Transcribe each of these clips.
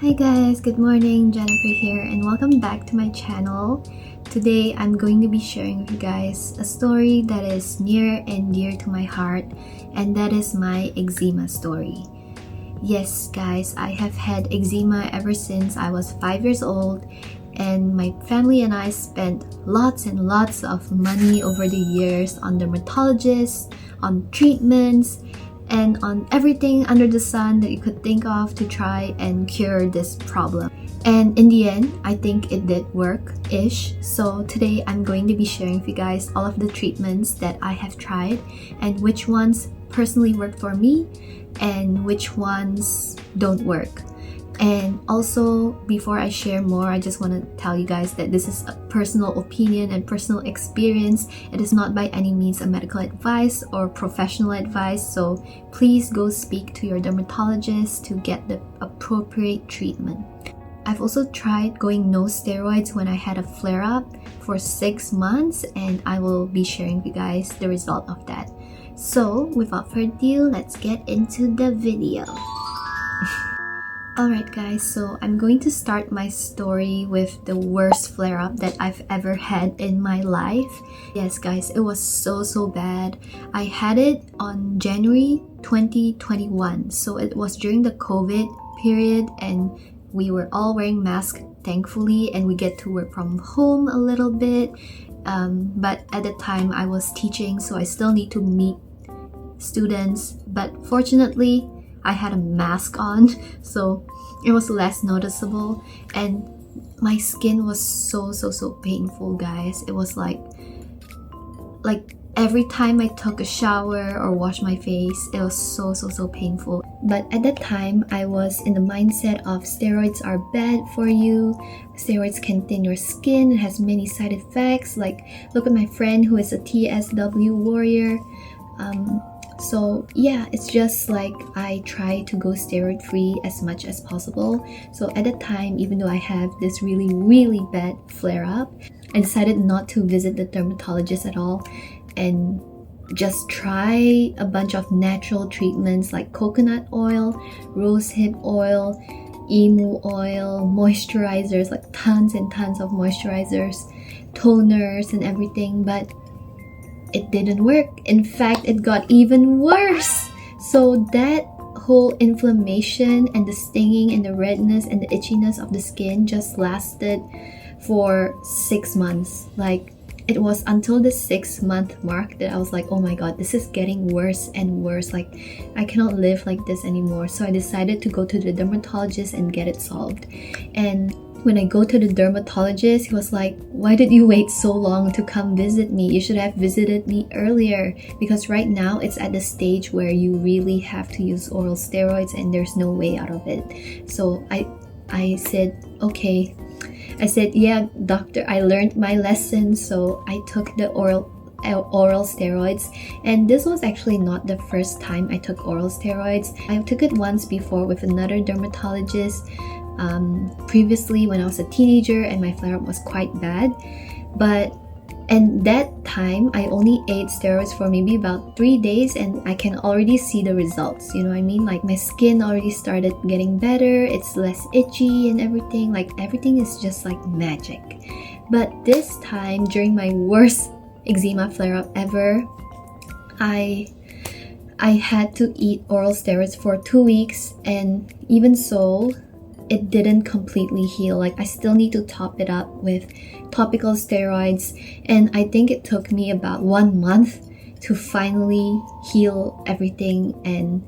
Hi guys, good morning, Jennifer here and welcome back to my channel. Today I'm going to be sharing with you guys a story that is near and dear to my heart, and that is my eczema story. Yes guys, I have had eczema ever since I was 5 years old, and my family and I spent lots and lots of money over the years on dermatologists, on treatments, and on everything under the sun that you could think of to try and cure this problem. And in the end, I think it did work-ish. So today I'm going to be sharing with you guys all of the treatments that I have tried and which ones personally worked for me and which ones don't work. And also, before I share more, I just want to tell you guys that this is a personal opinion and personal experience. It is not by any means a medical advice or professional advice, so please go speak to your dermatologist to get the appropriate treatment. I've also tried going no steroids when I had a flare-up for 6 months, and I will be sharing with you guys the result of that. So, without further ado, let's get into the video. Alright guys, so I'm going to start my story with the worst flare-up that I've ever had in my life. Yes guys, it was so bad. I had it on January 2021, so it was during the COVID period and we were all wearing masks thankfully, and we get to work from home a little bit. But at the time I was teaching, so I still need to meet students, but fortunately I had a mask on, so it was less noticeable, and my skin was so painful guys. It was like every time I took a shower or washed my face, it was so painful. But at that time I was in the mindset of steroids are bad for you, steroids can thin your skin, it has many side effects. Like, look at my friend who is a TSW warrior. So yeah, it's just like I try to go steroid free as much as possible. So at the time, even though I have this really bad flare up, I decided not to visit the dermatologist at all and just try a bunch of natural treatments like coconut oil, rosehip oil, emu oil, moisturizers, like tons and tons of moisturizers, toners and everything, but it didn't work. In fact, it got even worse. So that whole inflammation and the stinging and the redness and the itchiness of the skin just lasted for 6 months. Like, it was until the 6-month mark that I was like, oh my god, this is getting worse and worse. Like, I cannot live like this anymore. So I decided to go to the dermatologist and get it solved. And when I go to the dermatologist, he was like, why did you wait so long to come visit me? You should have visited me earlier, because right now it's at the stage where you really have to use oral steroids and there's no way out of it. So I said, okay. I said, yeah, doctor, I learned my lesson. So I took the oral steroids, and this was actually not the first time I took oral steroids. I took it once before with another dermatologist. Previously when I was a teenager and my flare-up was quite bad, and that time I only ate steroids for maybe about 3 days and I can already see the results, you know what I mean? Like, my skin already started getting better, it's less itchy and everything, like everything is just like magic. But this time, during my worst eczema flare-up ever, I had to eat oral steroids for 2 weeks, and even so, it didn't completely heal. Like, I still need to top it up with topical steroids, and I think it took me about 1 month to finally heal everything and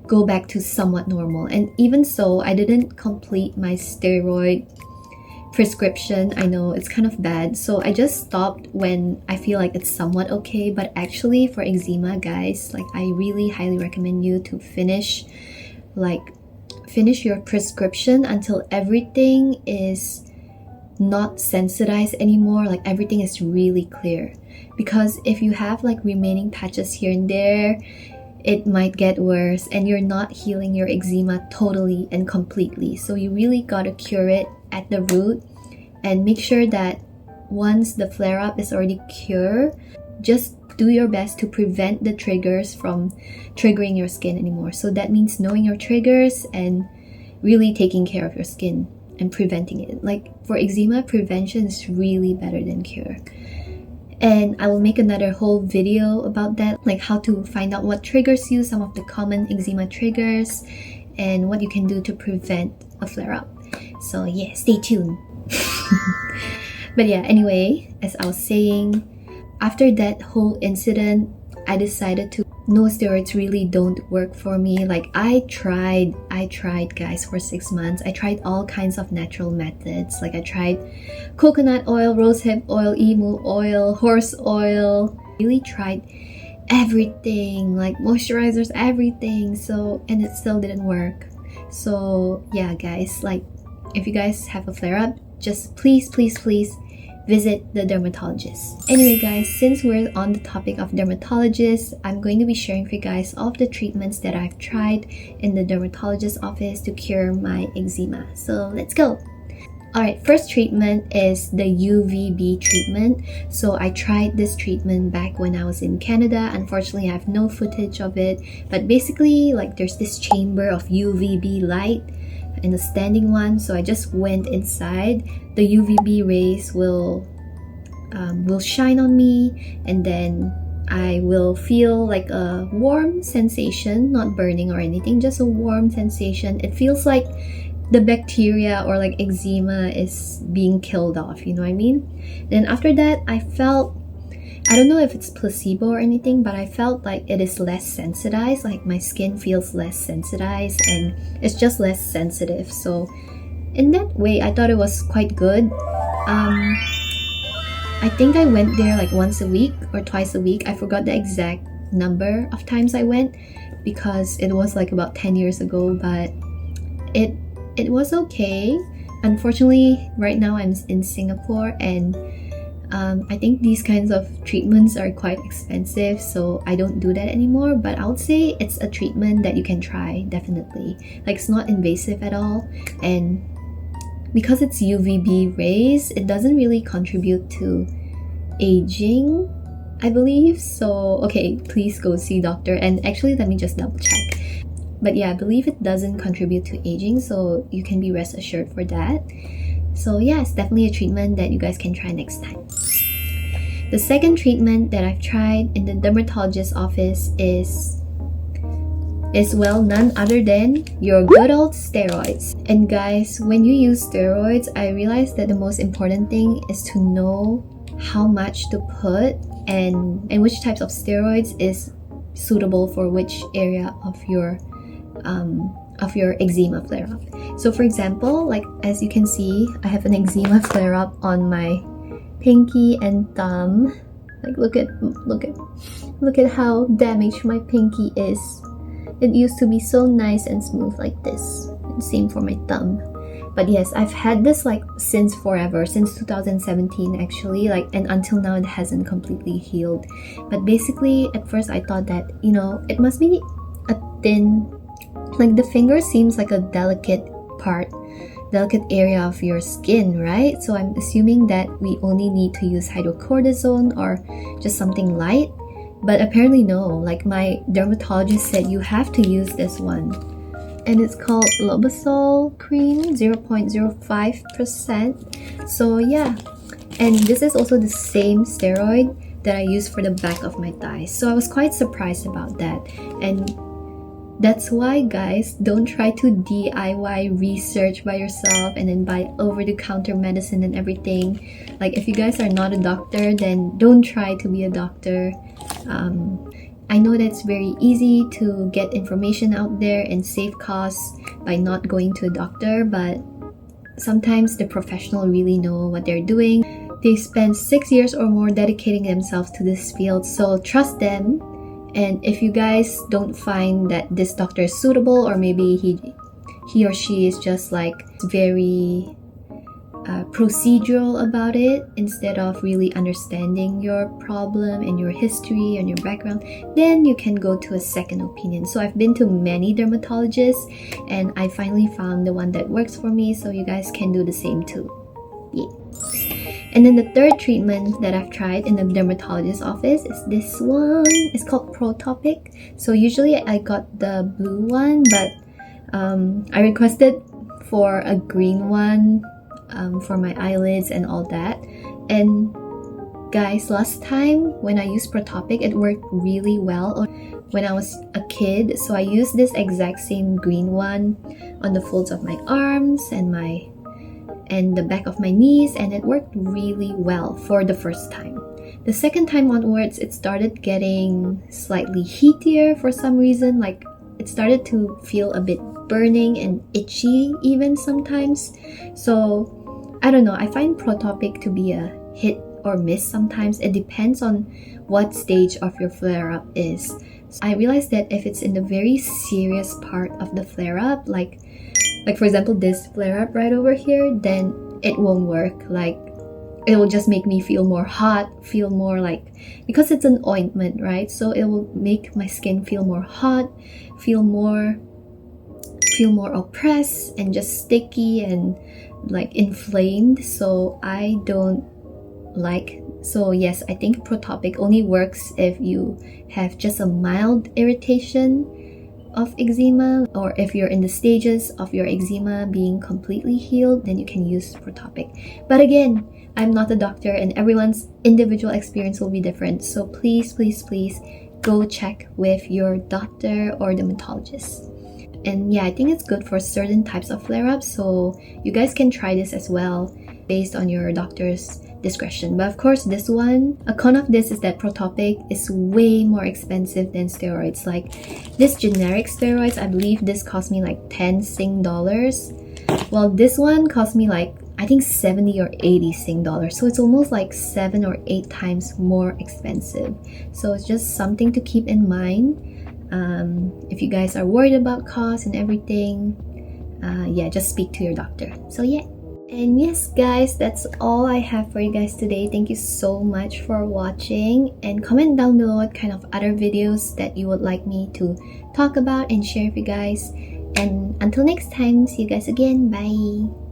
go back to somewhat normal. And even so, I didn't complete my steroid prescription. I know it's kind of bad, so I just stopped when I feel like it's somewhat okay. But actually, for eczema guys, like, I really highly recommend you to finish your prescription until everything is not sensitized anymore, like everything is really clear. Because if you have like remaining patches here and there, it might get worse and you're not healing your eczema totally and completely. So you really gotta cure it at the root, and make sure that once the flare-up is already cured, just do your best to prevent the triggers from triggering your skin anymore. So that means knowing your triggers and really taking care of your skin and preventing it. Like for eczema, prevention is really better than cure. And I will make another whole video about that, like how to find out what triggers you, some of the common eczema triggers, and what you can do to prevent a flare-up. So yeah, stay tuned. But yeah, anyway, as I was saying, after that whole incident, I decided to no, steroids really don't work for me. Like I tried guys for 6 months. I tried all kinds of natural methods. Like I tried coconut oil, rosehip oil, emu oil, horse oil. Really tried everything, like moisturizers, everything. So, and it still didn't work. So yeah guys, like if you guys have a flare-up, just please visit the dermatologist. Anyway guys, since we're on the topic of dermatologists, I'm going to be sharing for you guys all of the treatments that I've tried in the dermatologist's office to cure my eczema. So let's go! Alright, first treatment is the UVB treatment. So I tried this treatment back when I was in Canada. Unfortunately, I have no footage of it. But basically, like there's this chamber of UVB light in the standing one, so I just went inside. The UVB rays will shine on me, and then I will feel like a warm sensation, not burning or anything, just a warm sensation. It feels like the bacteria or like eczema is being killed off, you know what I mean? Then after that, I felt, I don't know if it's placebo or anything, but I felt like it is less sensitized, like my skin feels less sensitized and it's just less sensitive. So in that way, I thought it was quite good. I think I went there like once a week or twice a week. I forgot the exact number of times I went because it was like about 10 years ago, but it was okay. Unfortunately, right now I'm in Singapore, and I think these kinds of treatments are quite expensive, so I don't do that anymore. But I would say it's a treatment that you can try, definitely. Like it's not invasive at all, and because it's UVB rays, it doesn't really contribute to aging, I believe. So okay, please go see doctor. And actually, let me just double check. But yeah, I believe it doesn't contribute to aging, so you can be rest assured for that. So yeah, it's definitely a treatment that you guys can try next time. The second treatment that I've tried in the dermatologist's office is well none other than your good old steroids. And guys, when you use steroids, I realized that the most important thing is to know how much to put and which types of steroids is suitable for which area of your eczema flare-up. So for example, like as you can see, I have an eczema flare-up on my pinky and thumb. Like look at how damaged my pinky is. It used to be so nice and smooth like this. And same for my thumb. But yes, I've had this like since forever, since 2017 actually, like, and until now it hasn't completely healed. But basically at first I thought that, you know, it must be a thin, like the finger seems like a delicate area of your skin, right? So I'm assuming that we only need to use hydrocortisone or just something light. But apparently no, like my dermatologist said you have to use this one. And it's called Lobosol cream, 0.05%. So yeah, and this is also the same steroid that I use for the back of my thighs. So I was quite surprised about that. And that's why guys, don't try to DIY research by yourself and then buy over-the-counter medicine and everything. Like if you guys are not a doctor, then don't try to be a doctor. I know that it's very easy to get information out there and save costs by not going to a doctor, but sometimes the professional really know what they're doing. They spend 6 years or more dedicating themselves to this field, so trust them. And if you guys don't find that this doctor is suitable, or maybe he or she is just like very procedural about it instead of really understanding your problem and your history and your background, then you can go to a second opinion. So I've been to many dermatologists and I finally found the one that works for me, so you guys can do the same too. Yeah. And then the third treatment that I've tried in the dermatologist's office is this one. It's called Protopic. So usually I got the blue one, but I requested for a green one for my eyelids and all that. And guys, last time when I used Protopic, it worked really well when I was a kid. So I used this exact same green one on the folds of my arms and the back of my knees, and it worked really well for the first time. The second time onwards, it started getting slightly heatier for some reason. Like, it started to feel a bit burning and itchy even sometimes. So I don't know, I find Protopic to be a hit or miss sometimes. It depends on what stage of your flare-up is. So I realized that if it's in the very serious part of the flare-up, like for example this flare-up right over here, then it won't work. Like, it will just make me feel more hot, feel more like, because it's an ointment, right? So it will make my skin feel more hot, feel more oppressed and just sticky and like inflamed. So I don't like. So yes, I think Protopic only works if you have just a mild irritation of eczema, or if you're in the stages of your eczema being completely healed, then you can use Protopic. But again, I'm not a doctor and everyone's individual experience will be different. So please go check with your doctor or dermatologist. And yeah, I think it's good for certain types of flare-ups, so you guys can try this as well based on your doctor's discretion. But of course, this one, a con of this is that Protopic is way more expensive than steroids. Like, this generic steroids, I believe this cost me like 10 Sing dollars, while this one cost me like, I think 70 or 80 Sing dollars. So it's almost like 7 or 8 times more expensive. So it's just something to keep in mind. If you guys are worried about cost and everything, yeah, just speak to your doctor. So yeah. And yes guys, that's all I have for you guys today. Thank you so much for watching, and comment down below what kind of other videos that you would like me to talk about and share with you guys. And until next time, see you guys again. Bye.